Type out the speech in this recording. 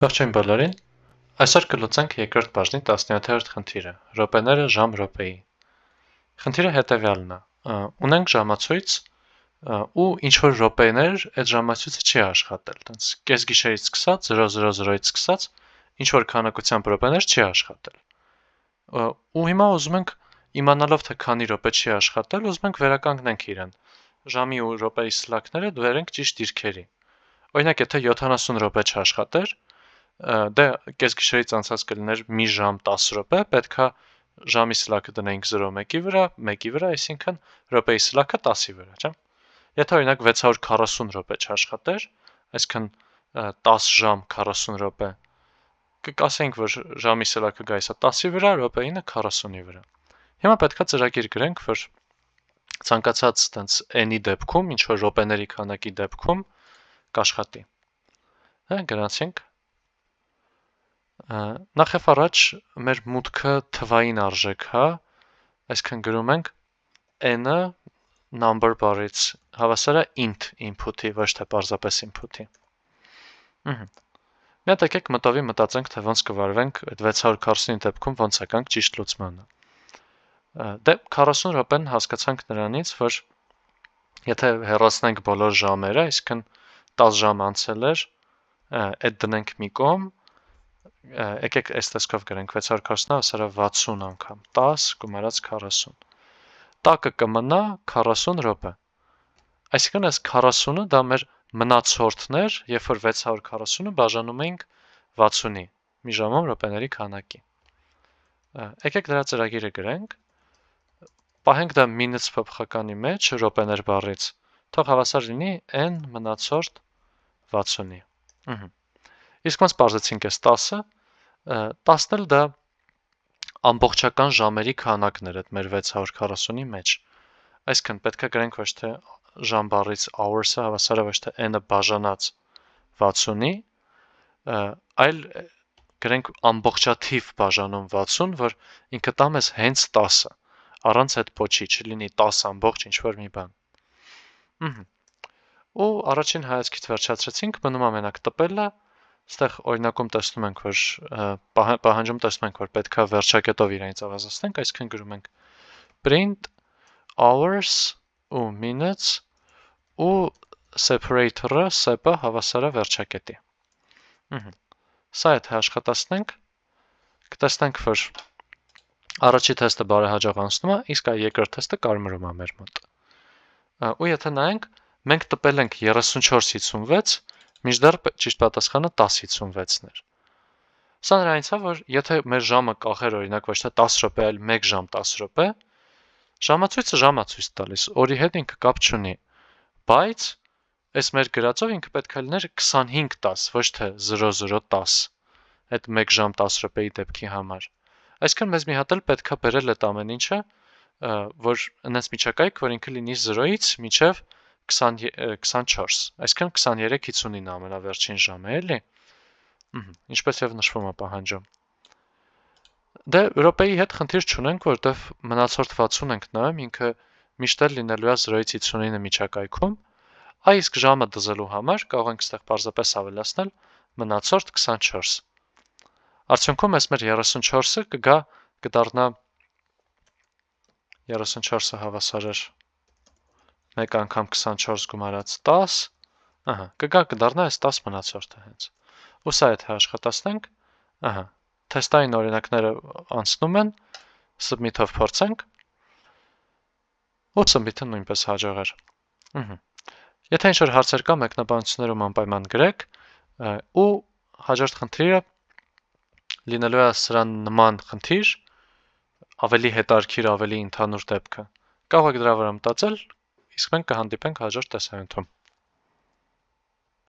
Ողջույն բոլորին։ Այսօր կլուծենք երկրորդ բաժնի 17-րդ խնդիրը՝ րոպեները ժամ րոպեի։ Խնդիրը հետևյալն է. ունենք ժամացույց ու ինչ որ րոպեներ այդ ժամացույցը չի աշխատել, տենց կեսգիշերից սկսած 0:00-ից սկսած ինչ որ քանակությամբ րոպեներ չի աշխատել։ Ու հիմա ուզում ենք իմանալով թե քանի րոպե չի աշխատել, ուզում ենք վերականգնենք իրեն։ Ժամի ու րոպեի սլաքները դվերենք ճիշտ դիրքերի։ Օրինակ, եթե 70 րոպե չաշխատեր, դե կեսգիշերից անցած կլիներ մի ժամ 10 րոպե, պետքա ժամի սլաքը դնենք 0:1-ի վրա, 1-ի վրա, այսինքն րոպեի սլաքը 10-ի վրա, չէ՞։ Եթե օրինակ 640 րոպե չաշխատեր, այսինքն 10 ժամ 40 րոպե, կասենք, որ ժամի սլաքը գա իսա 10-ի վրա, րոպեինը 40-ի վրա։ Հիմա պետքա ծրագիր գրենք, որ ցանկացած տենց n-ի դեպքում, ինչ որ րոպեների քանակի դեպքում կաշխատի։ Գնացինք։ Նախ եւ առաջ մեր մուտքը թվային արժեք, հա, այսինքն գրում ենք n-ը number բառից հավասար է int input-ի, ոչ թե պարզապես input-ի։ Մի հատ եկեք մտովի մտածենք, թե ոնց կվարվենք այդ 640-ի դեպքում ոնց եկանք ճիշտ լուծմանը։ Դե 40 րոպեն հասկացանք նրանից, որ եթե հեռացնենք բոլոր ժամերը, այսինքն 10 ժամ անցել էր, այդ դնենք մի կողմ, եկեք այս տեսքով գրենք 640-ը հասար է 60 անգամ, 10 գումարած 40։ Տակը կմնա 40 րոպե։ Այսինքն այս 40-ը դա մեր մնացորդներ, երբ որ 640-ը բաժանում էինք 60-ի, մի ժամում րոպեների քանակի։ Եկեք դրա ծրագիրը գրենք, պահենք դա minutes փոփոխականի մեջ, րոպեներ բառից, թող հավասար լինի n մնացորդ 60-ի։ Իսկ ոնց պարզեցինք այս 10-ը, 10-ն էլ դա ամբողջական ժամերի քանակն էր այդ մեր 640-ի մեջ։ Այսինքն պետք է գրենք ոչ թե ժամ բառից hours-ը հավասար է ոչ թե n-ը բաժանած 60-ի, այլ գրենք ամբողջաթիվ բաժանում 60, որ ինքը տա մեզ հենց 10-ը, առանց այդ փոչի, չլինի 10 ամբողջ ինչ որ մի բան։ Ու առաջին հայացքից վերջացրեցինք, մնում է մենակ տպելը, ստեղ օրինակում տեսնում ենք, որ պահանջում տեսնում ենք, որ պետքա վերջակետով իրանից ավազացնենք, այսինքն գրում ենք print hours ու minutes ու separator-ը, sep-ը հավասար է վերջակետի։ Սա եթե աշխատացնենք, կտեսնենք, որ առաջի թեստը բարեհաջող անցնում է, իսկ այ երկրորդ թեստը կարմրում է մեր մոտ։ Ու եթե նայենք, մենք տպել ենք 34:56, մինչդեռ ճիշտ պատասխանը 10:56-ն էր։ Սա նրանից է, որ եթե մեր ժամը կախեր օրինակ ոչ թե 10 րոպե, այլ 1 ժամ 10 րոպե, ժամացույցը ժամացույց տալիս, օրի հետ ինքը կապ չունի, բայց այս մեր գրածով ինքը պետք է լիներ 25:10, ոչ թե 00:10, այդ 1 ժամ 10 րոպեի դեպքի համար։ Այսինքն մեզ մի հատ էլ պետք է բերել այդ ամեն ինչը, որ այնպես միջակայք, որ ինքը լինի 0-ից մինչև 24, այսինքն 23:59 ամենավերջին ժամը, էլի։ Ինչպես եւ նշվում է պահանջում։ Դե րոպեի հետ խնդիր չունենք, որտեվ մնացորդ 60 ենք նայում, ինքը միշտ էլ լինելու է 0-ից 59 միջակայքում, իսկ ժամը դզելու համար կարող ենք այստեղ պարզապես ավելացնել մնացորդ 24։ Արդյունքում այս մեր 34-ը կդառնա 34-ը հավասար էր 1 անգամ 24 գումարած 10, կդառնա այս 10 մնացորդը հենց։ Ու սա եթե աշխատացնենք, թեստային օրինակները անցնում են, submit-ով փորձենք, ու submit-ը նույնպես հաջող էր։ Եթե ինչ-որ հարցեր կա, մեկնաբանություններում անպայման գրեք, ու հաջորդ խնդիրը լինելու է սրան նման խնդիր, ավելի հետաքրքիր, ավելի ընդհանուր դեպքը։ Կարող եք դրա վրա մտածել, իսկ մենք կհանդիպենք հաջորդ տեսահանյութում։